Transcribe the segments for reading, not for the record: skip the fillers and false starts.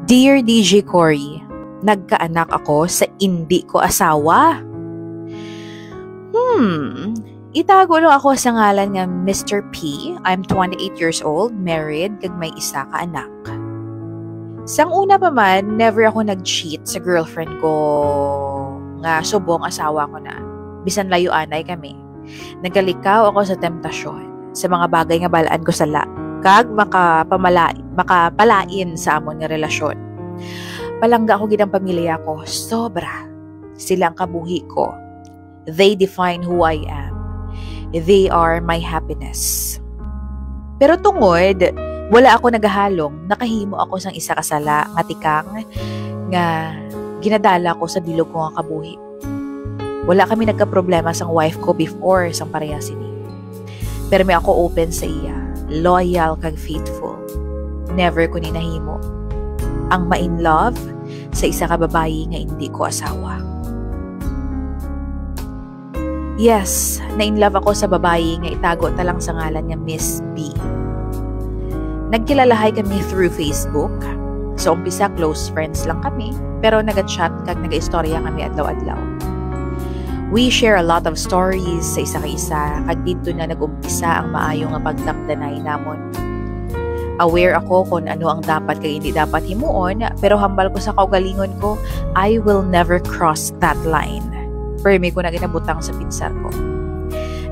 Dear DJ Cory, nagkaanak ako sa hindi ko asawa. Itago lang ako sa ngalan nga Mr. P. I'm 28 years old, married, kag may isa ka anak. Sang una pa man, never ako nag-cheat sa girlfriend ko nga subong asawa ko na. Bisan layo anay kami. Nagalikaw ako sa temptasyon, sa mga bagay nga balaan ko sa kag makapalain sa amon nga relasyon. Palangga ako gid ang pamilya ko, sobra. Sila ang kabuhi ko. They define who I am. They are my happiness. Pero tungod, wala ako nagahalong, nakahimo ako sang isa kasala nga tikang nga ginadala ko sa bilog ko nga kabuhi. Wala kami nagka-problema sang wife ko before sang pareha sini. Pero may ako open sa iya, loyal kag faithful. Never ko ni nahimo ang ma-in love sa isa ka babayi nga hindi ko asawa. Yes, na-in love ako sa babayi nga itago ta lang sa ngalan nga Miss B. Nagkilalahay kami through Facebook. Sa umpisa, close friends lang kami, pero nag-chat kag nag-istorya kami adlaw-adlaw. We share a lot of stories sa isa ka isa, kag dito na nag-umpisa ang maayo nga pagdamdanay namon. Aware ako kung ano ang dapat kag hindi dapat himuon, pero hambal ko sa kaugalingon ko, I will never cross that line. Permi ko na ginabutang sa pinsar ko.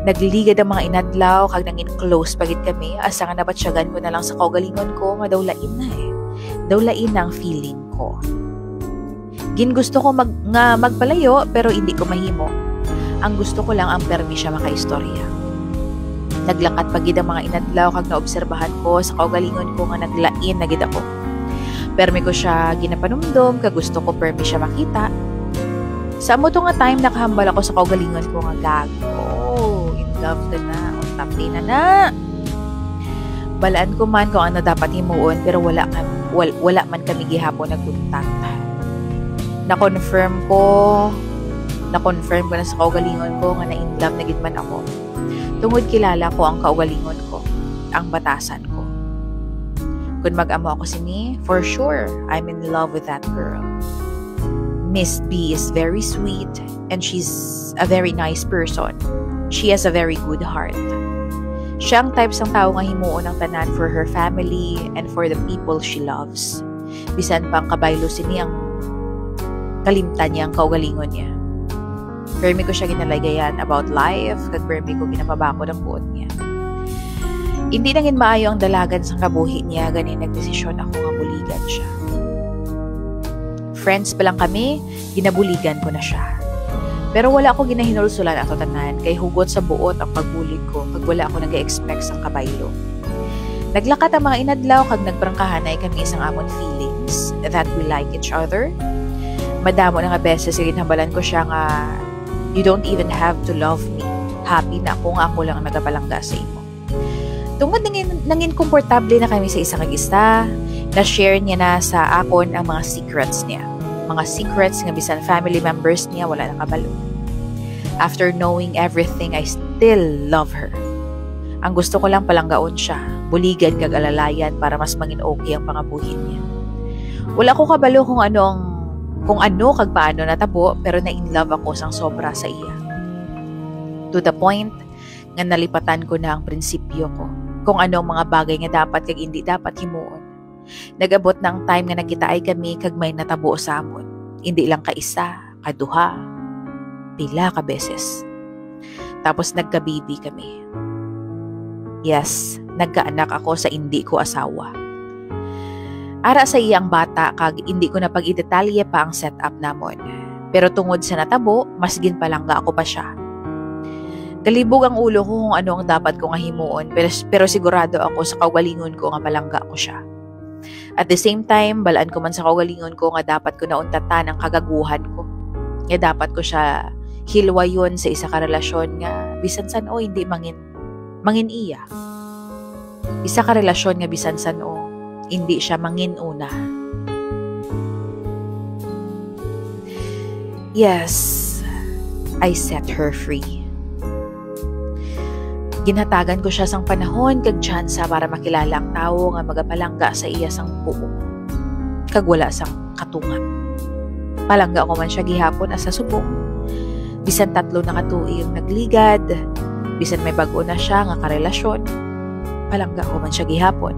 Nagligad ang mga inadlaw, kag nangin close pagit kami, asa nga nabatsyagan ko na lang sa kaugalingon ko, nga daw lain na eh. Daw lain na ang feeling ko. Gin gusto ko magpalayo, pero hindi ko mahimo. Ang gusto ko lang ang permi siya makaistorya. Naglakat pagid ang mga inadlaw kag naobserbahan ko sa kaugalingon ko nga naglain na gid ako. Permi ko siya ginapanumdom kag gusto ko permi siya makita. Sa amo to nga time nakahambal ako sa kaugalingon ko nga gago. In love na, untap na. Balaan ko man kung ano dapat himuon pero wala man kami gihapon nagkuntat. Na-confirm ko na sa kaugalingon ko nga na in love na gid man ako. Tungod kilala ko ang kaugalingon ko, ang batasan ko. Kung mag-amo ako sini, for sure, I'm in love with that girl. Miss B is very sweet and she's a very nice person. She has a very good heart. Siya ang type sang tao nga himuon ng tanan for her family and for the people she loves. Bisan pang kabaylo sini ang kalimtan niya ang kaugalingon niya. Permi ko siya ginalagayan about life, kag permi ko ginapabako ng buot niya. Hindi nangin maayo ang dalagan sa kabuhi niya, ganin nagdesisyon ako nga buligan siya. Friends pa lang kami, ginabuligan ko na siya. Pero wala ako ginahinulsulan ato tanan, kay hugot sa buot ang pagbulig ko, kag wala ako nag-expect sang kabaylo. Naglakat ang mga inadlaw, kag nagprangkahanay kami isang amon feelings that we like each other. Madamo na nga beses ginhambalan ko siya nga, you don't even have to love me. Happy na ako nga ako lang ang nagapalangga sa imo. Tungod nangin komportable na kami sa isang kag-isa, na-share niya na sa akon ang mga secrets niya. Mga secrets nga bisan family members niya wala nakabalo. After knowing everything, I still love her. Ang gusto ko lang palanggaon siya, buligan kag alalayan para mas mangin okay ang pangabuhin niya. Wala ko kabalo kung ano kag paano natabo, pero na-in love ako sang sobra sa iya. To the point nga nalipatan ko na ang prinsipyo ko, kung ano ang mga bagay nga dapat kag hindi dapat himuon. Nagabot ng time nga nagkitaay kami kag may natabo sa amon. Hindi lang kaisa, kaduha, pila ka beses. Tapos nagka-baby kami. Yes, nagkaanak ako sa hindi ko asawa. Ara sa iyang bata kag hindi ko na pag-idetalye pa ang setup namon. Pero tungod sa natabo, mas ginpalangga ako pa siya. Kalibog ang ulo ko kung ano ang dapat ko nga himuon, pero sigurado ako sa kaugalingon ko nga palangga ko siya. At the same time, balaan ko man sa kaugalingon ko nga dapat ko nauntatan ang kagaguhan ko. Nga dapat ko siya hilwayon sa isa ka relasyon nga bisan san o hindi mangin iya. Isa ka relasyon nga bisan san o hindi siya mangin-una. Yes, I set her free. Ginhatagan ko siya sang panahon kag tsansa para makilala ang tao nga magapalangga sa iya sang buo. kag wala sang katunga. Palangga ko man siya gihapon asa subong. Bisan 3 na katuig nagligad, bisan may bag-o na siya nga karelasyon, palangga ko man siya gihapon.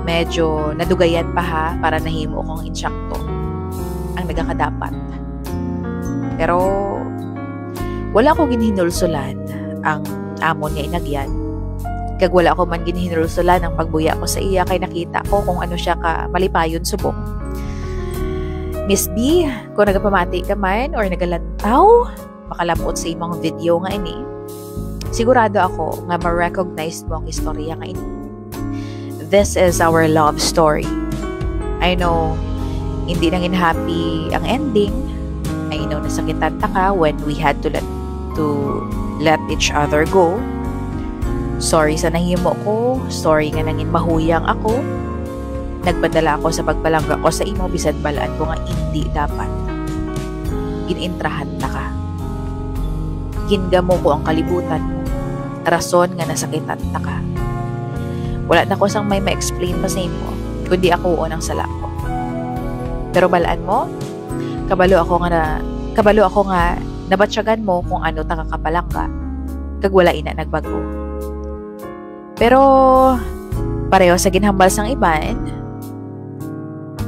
Medyo nadugayan pa ha para nahimo kong insyakto ang nagakadapat. Pero wala ko ginhinulsulan ang amon nga inagyan. Kag wala ko man ginhinulsulan ang pagbuya ko sa iya kay nakita ko kung ano siya ka malipayon subong. Miss B, kung nagapamati ka man or nagalantaw, makalapot sa imong video nga ini, sigurado ako nga ma-recognize mo ang istorya nga ini. This is our love story. I know, hindi nangin happy ang ending. I know, nasakitan ta ka when we had to let each other go. Sorry sa nahimo ko. Sorry nga nangin mahuyang ako. Nagpadala ako sa pagpalangga ko sa imo bisan balaan ko nga hindi dapat. Ginintrahan na ka. Gingamo ko ang kalibutan mo. Rason nga nasakitan ta ka. Wala na ko sang may ma-explain pa sa imo, kundi ako unang sala ko. Pero balaan mo, kabalo ako nga nabatsyagan mo kung ano ta kakapalangga, kag wala ina nagbago. Pero pareho sa ginhambal sang iban,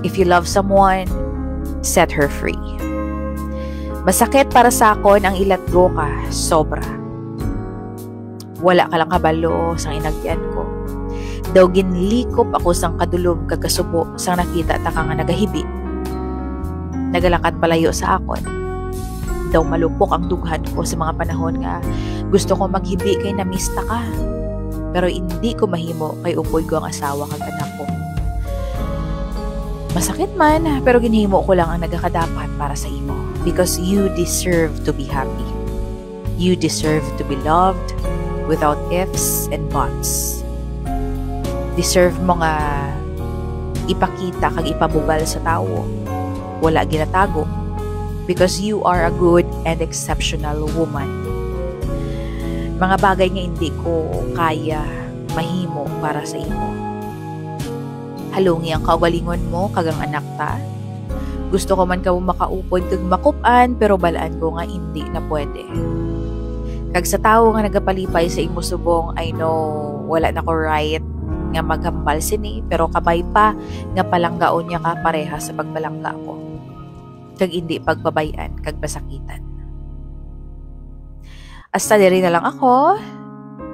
if you love someone, set her free. Masakit para sa akon ang ilat go ka, sobra. Wala ka lang kabalo sang inagyan ko. Daw ginlikop ako sang kadulom kagasubo sang nakita ta ka nga nagahibi. Nagalakad palayo sa akon. Daw malupok ang dughan ko sa mga panahon nga gusto ko maghibi kay namista ka. Pero hindi ko mahimo kay upoy ko ang asawa kag anak ko. Masakit man, pero ginhimo ko lang ang nagakadapat para sa imo. Because you deserve to be happy. You deserve to be loved without ifs and buts. Deserve mo nga ipakita kag ipabugal sa tao. Wala ginatago. Because you are a good and exceptional woman. Mga bagay nga hindi ko kaya mahimo para sa imo. Halungi ang kaugalingon mo kagang anak ta. Gusto ko man ka makaupod kag makupan pero balaan ko nga hindi na pwede. Kag sa tao nga nagapalipay sa imo subong, I know wala na ko right nga maghambal sini pero kabay pa nga palanggaon niya ka pareha sa pagbalangga ko. Kag hindi pagbabayan kag basakitan. Hasta diri na lang ako.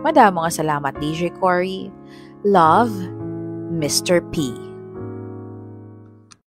Madamo nga salamat DJ Cory. Love, Mr. P.